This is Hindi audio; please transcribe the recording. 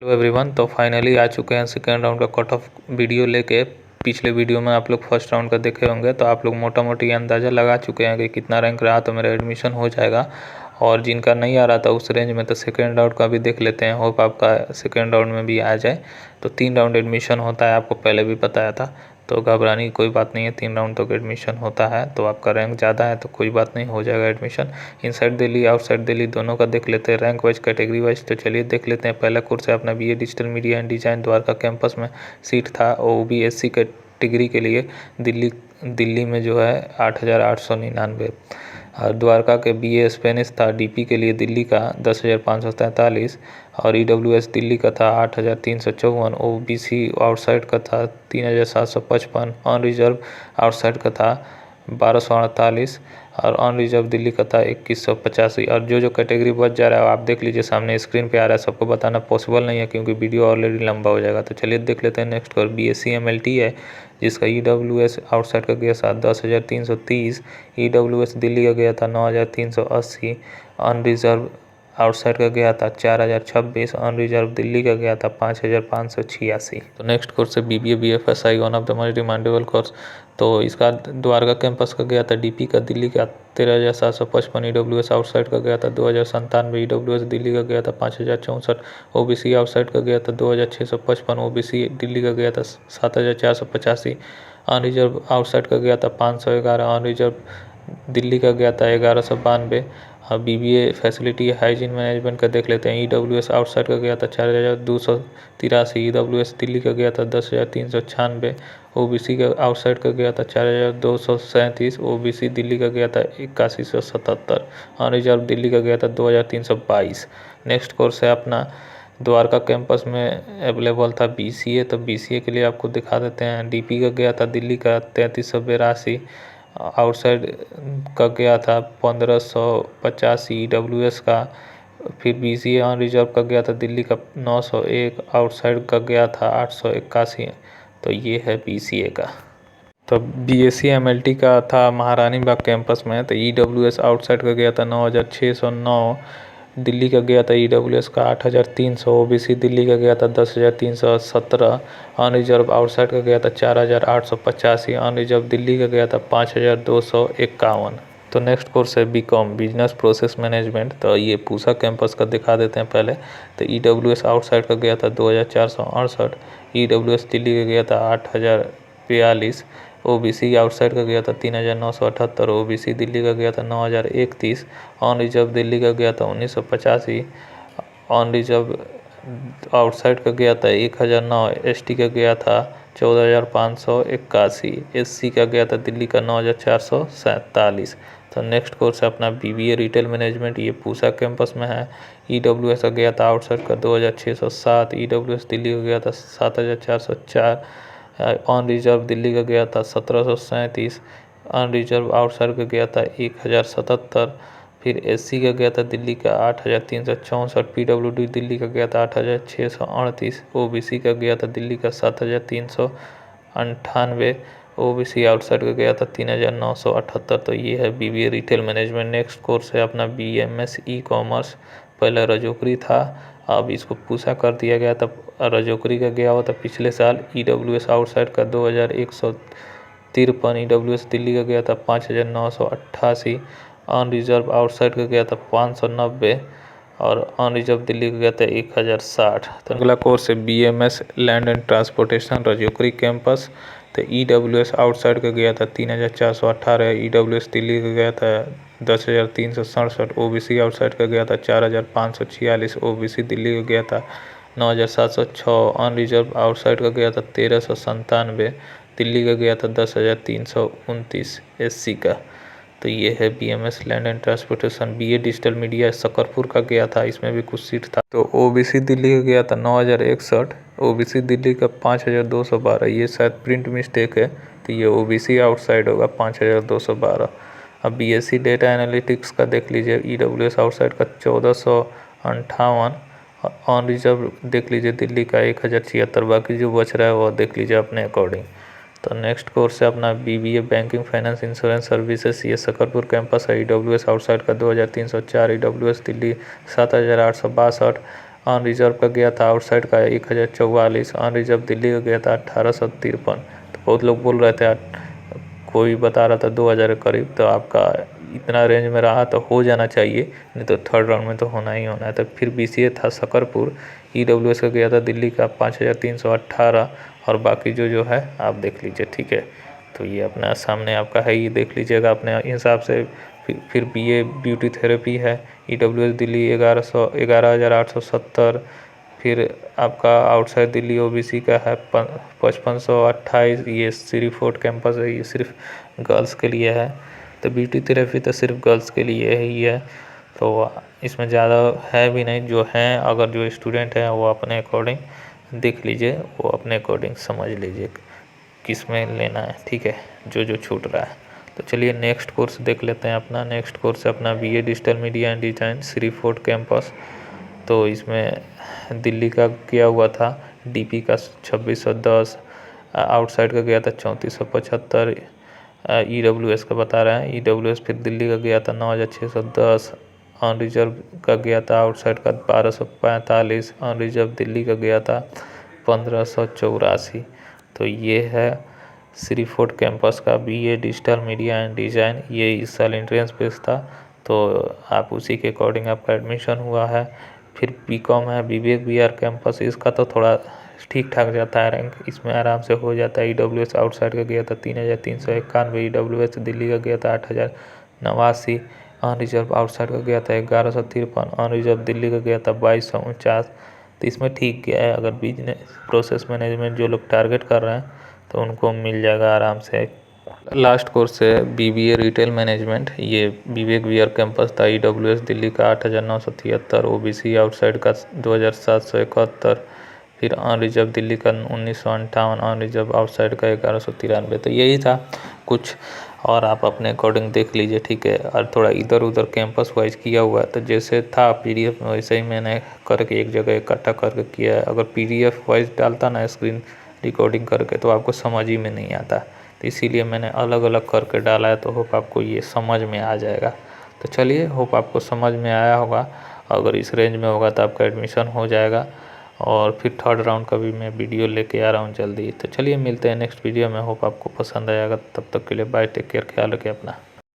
Hello everyone. तो फाइनली आ चुके हैं सेकेंड राउंड का कट ऑफ वीडियो लेके। पिछले वीडियो में आप लोग फर्स्ट राउंड का देखे होंगे, तो आप लोग मोटा मोटी अंदाज़ा लगा चुके हैं कि कितना रैंक रहा तो मेरा एडमिशन हो जाएगा। और जिनका नहीं आ रहा था उस रेंज में, तो सेकेंड राउंड का भी देख लेते हैं। होप आपका सेकेंड राउंड में भी आ जाए। तो 3 राउंड एडमिशन होता है, आपको पहले भी बताया था, तो घबराने की कोई बात नहीं है। 3 राउंड तक एडमिशन होता है, तो आपका रैंक ज़्यादा है तो कोई बात नहीं, हो जाएगा admission. Inside Delhi outside Delhi दोनों का देख लेते हैं, रैंक वाइज कैटेगरी वाइज। तो चलिए देख लेते हैं। पहला कोर्स है अपना BA digital media and design, Dwarka campus में सीट था। OB SC कैटेगरी के लिए दिल्ली में जो है 8,899। और द्वारका के BA स्पेनिश था DP के लिए दिल्ली का 10,543। और EWS दिल्ली का था 8,354। OBC आउटसाइड का था 3,755। ऑन रिजर्व आउटसाइड का था 1,248। और ऑन रिजर्व दिल्ली का था 2,185। और जो कैटेगरी बच जा रहा है आप देख लीजिए, सामने स्क्रीन पे आ रहा है। सबको बताना पॉसिबल नहीं है क्योंकि वीडियो ऑलरेडी लंबा हो जाएगा। तो चलिए देख लेते हैं। नेक्स्ट और BSc MLT है, जिसका EWS आउटसाइड का गया था 10,330। EWS दिल्ली का गया था 9,380। ऑन रिजर्व आउटसाइड का गया था 4,026। ऑन रिजर्व दिल्ली का गया था 5,586। तो नेक्स्ट कोर्स है BBA BFSI, one of the most demandable course. तो इसका द्वारका कैंपस का गया था DP का दिल्ली का 13,755। EWS आउटसाइड का गया था 2,097। EWS दिल्ली का गया था 5,064। OBC आउटसाइड का गया था 2,655। OBC दिल्ली का गया था 7,485। ऑन रिजर्व आउटसाइड का गया था 511। ऑन रिजर्व दिल्ली का गया था 1,192। BBA फैसिलिटी हाइजीन मैनेजमेंट का देख लेते हैं। EWS आउटसाइड का गया था 4,283। EWS दिल्ली का गया था 10,396। OBC का आउटसाइड का गया था 4,237। OBC दिल्ली का गया था 8,177। ऑन रिजर्व दिल्ली का गया था 2,322। नेक्स्ट कोर्स है अपना द्वारका कैंपस में अवेलेबल था BCA। तो BCA के लिए आपको दिखा देते हैं। DP का गया था दिल्ली का 3,382। आउटसाइड का गया था 1,585 EWS का। फिर BCA ऑन रिजर्व का गया था दिल्ली का 901। आउटसाइड का गया था 881। तो ये है BCA का। तो BSc MLT का था महारानी बाग कैंपस में। तो EWS आउटसाइड का गया था 9,609। दिल्ली का गया था EWS का 8,300। OBC दिल्ली का गया था 10,317। ऑन रिजर्व आउटसाइड का गया था 4,885। ऑन रिजर्व दिल्ली का गया था 5,251। तो नेक्स्ट कोर्स है BCom बिजनेस प्रोसेस मैनेजमेंट। तो ये पूसा कैंपस का दिखा देते हैं पहले। तो EWS आउटसाइड का गया था 2,468। EWS दिल्ली का गया था 8,042। OBC आउटसाइड का गया था 3,978। OBC दिल्ली का गया था 9,031। ऑन रिजर्व दिल्ली का गया था 1,985। ऑन रिजर्व आउटसाइड का गया था 1,009। ST का गया था 14,581। SC का गया था दिल्ली का 9,447। तो नेक्स्ट कोर्स है अपना BBA रिटेल मैनेजमेंट। ये पूसा कैंपस में है। EWS का गया था आउटसाइड का 2,607। EWS दिल्ली का गया था 7,404। ऑन रिजर्व दिल्ली का गया था 1,737। ऑन रिजर्व आउटसाइड का गया था 1,077। फिर SC का गया था दिल्ली का 8,364। PWD दिल्ली का गया था 8,638। OBC का गया था दिल्ली का 7,398। OBC आउटसाइड का गया था 3,978। तो ये है BBA retail management. Next course है अपना BMS E-कॉमर्स। पहले रजौकरी था, अब इसको पूसा कर दिया गया था। रजौकरी का गया हुआ था पिछले साल। EWS आउटसाइड का 2,153। EWS दिल्ली का गया था 5,988। ऑन रिजर्व आउटसाइड का गया था 590। और ऑन रिजर्व दिल्ली का गया था 1,060। तो अगला कोर्स है BMS land and transportation Rajokri campus. तो EWS आउटसाइड का गया था 3,418। EWS दिल्ली का गया था 10,367। OBC आउटसाइड का गया था 4,546। OBC दिल्ली का गया था 9,706। ऑन रिजर्व आउटसाइड का गया था 1,397। दिल्ली का गया था 10,329 SC का। तो ये है BMS land and transportation. BA digital media Shakarpur का गया था, इसमें भी कुछ सीट था। तो OBC दिल्ली का गया था 9,061। OBC दिल्ली का 5,212। ये शायद प्रिंट मिस्टेक है, तो ये OBC आउटसाइड होगा 5,212। अब BSc डेटा एनालिटिक्स का देख लीजिए। EWS आउटसाइड का 1,458। ऑन रिजर्व देख लीजिए दिल्ली का 1,076। बाकी जो बच रहा है वो देख लीजिए अपने अकॉर्डिंग। तो नेक्स्ट कोर्स है अपना BBA banking finance insurance services. ये सकरपुर कैंपस है। EWS आउटसाइड का 2,304। EWS दिल्ली 7,862। ऑन रिजर्व का गया था आउटसाइड का 1044, ऑन रिजर्व दिल्ली का गया था 1853। तो बहुत लोग बोल रहे थे, कोई बता रहा था 2000 के करीब। तो आपका इतना रेंज में रहा तो हो जाना चाहिए, नहीं तो थर्ड राउंड में तो होना ही होना है। तो फिर BCA था शकरपुर, EWS का गया था दिल्ली का 5318, और बाकी जो है आप देख लीजिए, ठीक है। तो ये अपना सामने आपका है, ये देख लीजिएगा अपने हिसाब से। फिर BA ब्यूटी थेरेपी है, EWS दिल्ली 11,870। फिर आपका आउटसाइड दिल्ली OBC का है 5528। ये श्री फोर्ट कैंपस है, ये सिर्फ गर्ल्स के लिए है। तो ब्यूटी थेरेपी तो सिर्फ गर्ल्स के लिए ही है, तो इसमें ज़्यादा है भी नहीं। जो हैं अगर जो स्टूडेंट हैं वो अपने अकॉर्डिंग देख लीजिए, वो अपने अकॉर्डिंग समझ लीजिए किस में लेना है, ठीक है, जो छूट रहा है। तो चलिए नेक्स्ट कोर्स देख लेते हैं। अपना नेक्स्ट कोर्स है अपना BA digital media and design Shri fort campus. तो इसमें दिल्ली का किया हुआ था, DP का 2610, आउटसाइड का गया था 3475। EWS का बता रहे हैं, EWS फिर दिल्ली का गया था 9610, ऑन रिजर्व का गया था आउटसाइड का 1245, ऑन रिजर्व दिल्ली का गया था 1584। तो ये है श्री फोर्ट कैंपस का BA digital media and design. ये इस साल एंट्रेंस बेस था, तो आप उसी के अकॉर्डिंग आपका एडमिशन हुआ है। फिर BCom है विवेक विहार कैंपस, इसका तो थोड़ा ठीक ठाक जाता है रैंक, इसमें आराम से हो जाता है। EWS आउटसाइड का गया था 3391, EWS दिल्ली का गया था 8089, ऑन रिजर्व आउटसाइड का गया था 1153, ऑन रिजर्व दिल्ली का गया था 2249। तो इसमें ठीक गया है। अगर बिजनेस प्रोसेस मैनेजमेंट जो लोग टारगेट कर रहे हैं तो उनको मिल जाएगा आराम से। लास्ट कोर्स है BBA रिटेल मैनेजमेंट, ये विवेक विहार कैंपस था, EWS दिल्ली का 8973, OBC आउटसाइड का 2771, फिर ऑन रिजर्व दिल्ली का 1958, ऑन रिजर्व आउटसाइड का 1193। तो यही था कुछ, और आप अपने अकॉर्डिंग देख लीजिए, ठीक है। और थोड़ा इधर उधर कैंपस वाइज किया हुआ है, तो जैसे था PDF में वैसे ही मैंने करके एक जगह इकट्ठा करके किया है। अगर PDF वाइज डालता ना स्क्रीन रिकॉर्डिंग करके तो आपको समझ ही में नहीं आता, तो इसीलिए मैंने अलग अलग करके डाला है। तो होप आपको ये समझ में आ जाएगा। तो चलिए, होप आपको समझ में आया होगा। अगर इस रेंज में होगा तो आपका एडमिशन हो जाएगा। और फिर थर्ड राउंड का भी मैं वीडियो लेके आ रहा हूँ जल्दी। तो चलिए मिलते हैं नेक्स्ट वीडियो में, होप आपको पसंद आएगा। तब तक के लिए बाय, टेक केयर, ख्याल रखिए अपना।